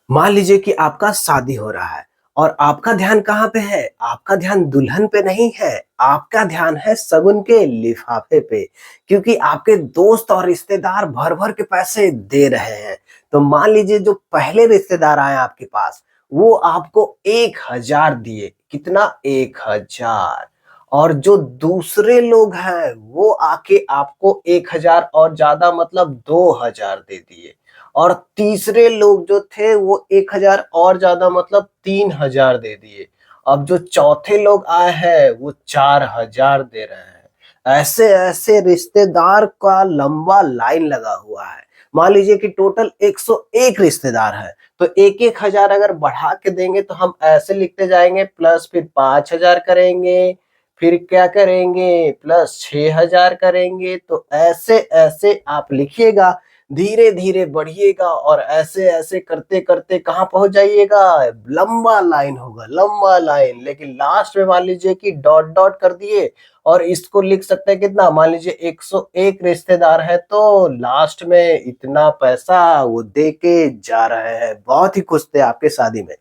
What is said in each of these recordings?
मान लीजिए कि आपका शादी हो रहा है और आपका ध्यान कहाँ पे है? आपका ध्यान दुल्हन पे नहीं है, आपका ध्यान है शगुन के लिफाफे पे, क्योंकि आपके दोस्त और रिश्तेदार भर-भर के पैसे दे रहे हैं। तो मान लीजिए जो पहले रिश्तेदार आए आपके पास, वो आपको 1000 दिए। कितना? 1000। और जो दूसरे लोग हैं, वो आके आपको 1000 और ज़्यादा मतलब 2000 दे दिए। और तीसरे लोग जो थे वो 1000 और ज्यादा मतलब 3000 दे दिए। अब जो चौथे लोग आए हैं वो 4000 दे रहे हैं। ऐसे ऐसे रिश्तेदार का लंबा लाइन लगा हुआ है। मान लीजिए कि टोटल 101 रिश्तेदार हैं, तो एक एक हजार अगर बढ़ा के देंगे तो हम ऐसे लिखते जाएंगे, प्लस फिर 5000 करेंगे, फिर क्या करेंगे, प्लस 6000 करेंगे। तो ऐसे ऐसे आप लिखिएगा, धीरे धीरे बढ़िएगा और ऐसे ऐसे करते करते कहाँ पहुंच जाइएगा? लंबा लाइन होगा, लंबा लाइन। लेकिन लास्ट में मान लीजिए कि डॉट डॉट कर दिए और इसको लिख सकते हैं कितना? मान लीजिए 101 रिश्तेदार है तो लास्ट में इतना पैसा वो दे के जा रहे हैं। बहुत ही खुश थे आपके शादी में।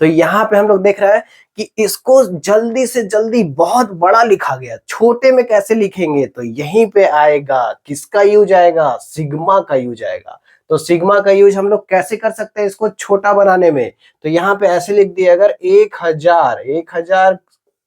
तो यहाँ पे हम लोग देख रहे हैं कि इसको जल्दी से जल्दी बहुत बड़ा लिखा गया, छोटे में कैसे लिखेंगे? तो यहीं पे आएगा, किसका यूज आएगा? सिग्मा का यूज आएगा। तो सिग्मा का यूज हम लोग कैसे कर सकते हैं इसको छोटा बनाने में? तो यहाँ पे ऐसे लिख दिए, अगर 1000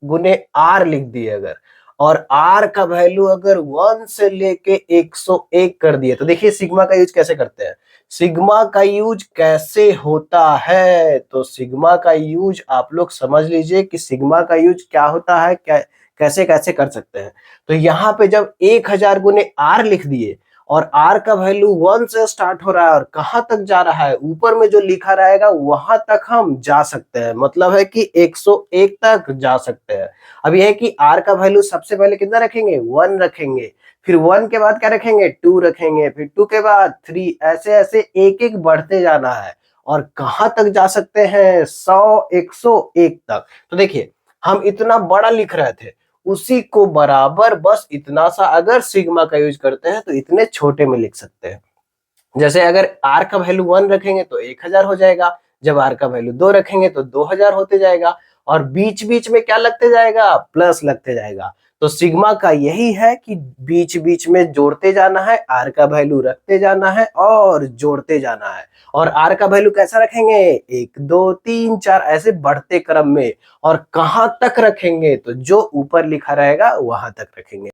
गुने आर लिख दिए अगर, और आर का वैल्यू अगर 1 से लेके 101 कर दिए, तो देखिए सिग्मा का यूज कैसे करते हैं। सिग्मा का यूज कैसे होता है? तो सिग्मा का यूज आप लोग समझ लीजिए कि सिग्मा का यूज क्या होता है, क्या कैसे कैसे कर सकते हैं। तो यहाँ पे जब 1000 गुने आर लिख दिए और आर का वैल्यू 1 से स्टार्ट हो रहा है और कहाँ तक जा रहा है, ऊपर में जो लिखा रहेगा वहां तक हम जा सकते हैं। मतलब है कि 101 तक जा सकते हैं। अब यह है कि आर का वैल्यू सबसे पहले कितना रखेंगे? 1 रखेंगे, फिर 1 के बाद क्या रखेंगे? 2 रखेंगे, फिर 2 के बाद 3, ऐसे ऐसे एक एक बढ़ते जाना है। और कहां तक जा सकते हैं? 100 101 तक। तो देखिए हम इतना बड़ा लिख रहे थे, उसी को बराबर बस इतना सा अगर सिग्मा का यूज करते हैं तो इतने छोटे में लिख सकते हैं। जैसे अगर आर का वैल्यू 1 रखेंगे तो 1000 हो जाएगा, जब आर का वैल्यू 2 रखेंगे तो 2000 होते जाएगा, और बीच बीच में क्या लगते जाएगा? प्लस लगते जाएगा। तो सिग्मा का यही है कि बीच बीच में जोड़ते जाना है, आर का वैल्यू रखते जाना है और जोड़ते जाना है। और आर का वैल्यू कैसा रखेंगे? 1 2 3 4 ऐसे बढ़ते क्रम में। और कहां तक रखेंगे? तो जो ऊपर लिखा रहेगा वहां तक रखेंगे।